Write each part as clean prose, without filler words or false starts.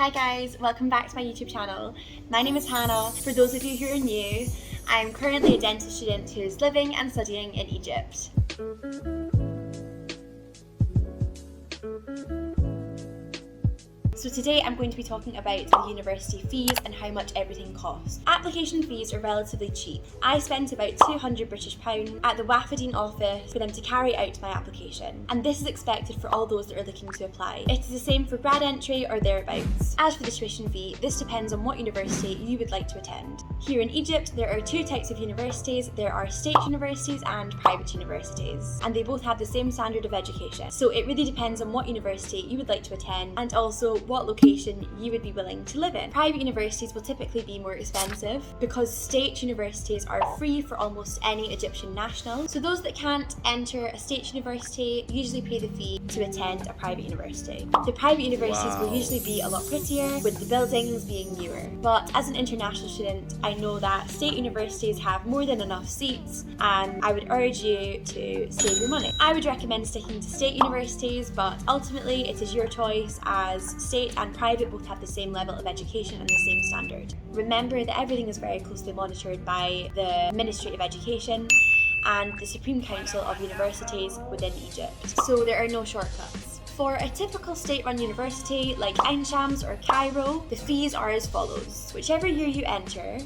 Hi guys, welcome back to my YouTube channel. My name is Hannah. For those of you who are new, I'm currently a dental student who is living and studying in Egypt. So today I'm going to be talking about the university fees and how much everything costs. Application fees are relatively cheap. I spent about £200 British at the Wafadine office for them to carry out my application, and this is expected for all those that are looking to apply. It is the same for grad entry or thereabouts. As for the tuition fee, this depends on what university you would like to attend. Here in Egypt, there are two types of universities. There are state universities and private universities, and they both have the same standard of education. So it really depends on what university you would like to attend and also what location you would be willing to live in. Private universities will typically be more expensive because state universities are free for almost any Egyptian national. So those that can't enter a state university usually pay the fee to attend a private university. The private universities will usually be a lot prettier, with the buildings being newer. But as an international student, I know that state universities have more than enough seats, and I would urge you to save your money. I would recommend sticking to state universities, but ultimately it is your choice, as state and private both have the same level of education and the same standard. Remember that everything is very closely monitored by the Ministry of Education and the Supreme Council of Universities within Egypt, so there are no shortcuts. For a typical state-run university like Ain Shams or Cairo, the fees are as follows. Whichever year you enter,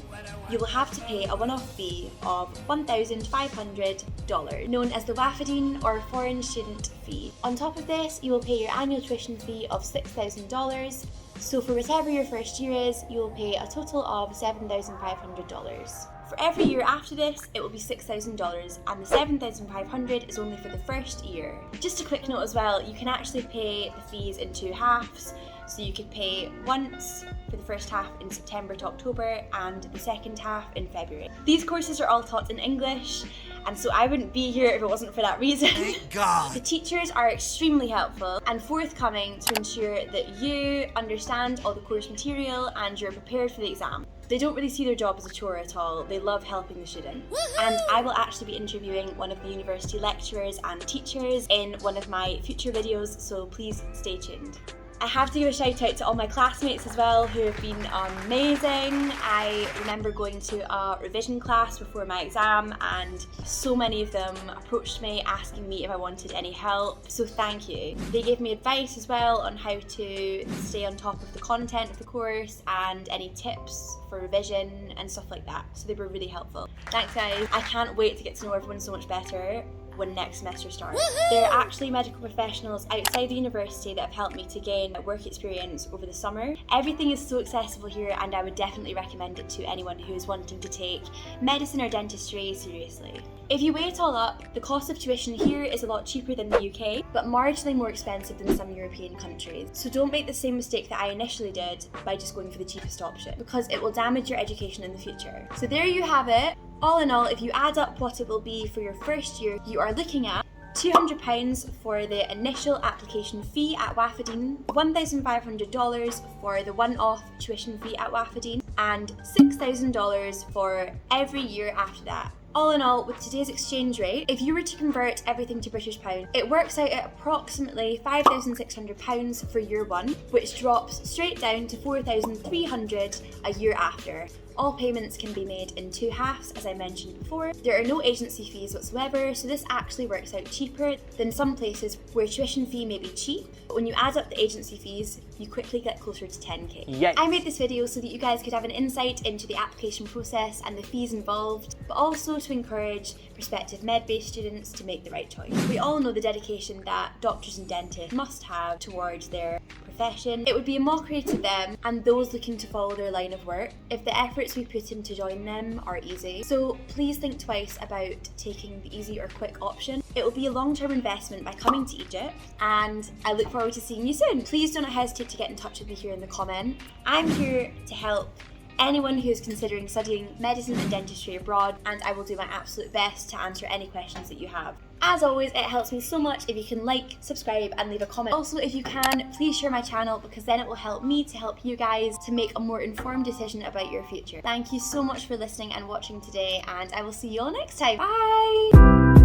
you will have to pay a one-off fee of $1,500, known as the Wafadine or foreign student fee. On top of this, you will pay your annual tuition fee of $6,000. So for whatever your first year is, you will pay a total of $7,500. For every year after this, it will be $6,000, and the $7,500 is only for the first year. Just a quick note as well, you can actually pay the fees in two halves. So you could pay once for the first half in September to October and the second half in February. These courses are all taught in English, and so I wouldn't be here if it wasn't for that reason. Thank God. The teachers are extremely helpful and forthcoming to ensure that you understand all the course material and you're prepared for the exam. They don't really see their job as a chore at all. They love helping the student. And I will actually be interviewing one of the university lecturers and teachers in one of my future videos, so please stay tuned. I have to give a shout out to all my classmates as well, who have been amazing. I remember going to a revision class before my exam, and so many of them approached me asking me if I wanted any help, so thank you. They gave me advice as well on how to stay on top of the content of the course and any tips for revision and stuff like that, so they were really helpful. Thanks guys. I can't wait to get to know everyone so much better when next semester starts. There are actually medical professionals outside the university that have helped me to gain work experience over the summer. Everything is so accessible here, and I would definitely recommend it to anyone who is wanting to take medicine or dentistry seriously. If you weigh it all up, the cost of tuition here is a lot cheaper than the UK, but marginally more expensive than some European countries. So don't make the same mistake that I initially did by just going for the cheapest option, because it will damage your education in the future. So there you have it. All in all, if you add up what it will be for your first year, you are looking at £200 for the initial application fee at Wafadine, $1,500 for the one-off tuition fee at Wafadine, and $6,000 for every year after that. All in all, with today's exchange rate, if you were to convert everything to British pound, it works out at approximately £5,600 for year one, which drops straight down to £4,300 a year after. All payments can be made in two halves, as I mentioned before. There are no agency fees whatsoever, so this actually works out cheaper than some places where tuition fee may be cheap. But when you add up the agency fees, you quickly get closer to 10k. Yikes. I made this video so that you guys could have an insight into the application process and the fees involved, but also to encourage prospective med-based students to make the right choice. We all know the dedication that doctors and dentists must have towards their profession. It would be a mockery to them and those looking to follow their line of work if the efforts we put in to join them are easy. So please think twice about taking the easy or quick option. It will be a long-term investment by coming to Egypt, and I look forward to seeing you soon. Please don't hesitate to get in touch with me here in the comments. I'm here to help anyone who is considering studying medicine and dentistry abroad, and I will do my absolute best to answer any questions that you have. As always, it helps me so much if you can like, subscribe and leave a comment. Also, if you can, please share my channel, because then it will help me to help you guys to make a more informed decision about your future. Thank you so much for listening and watching today, and I will see you all next time. Bye!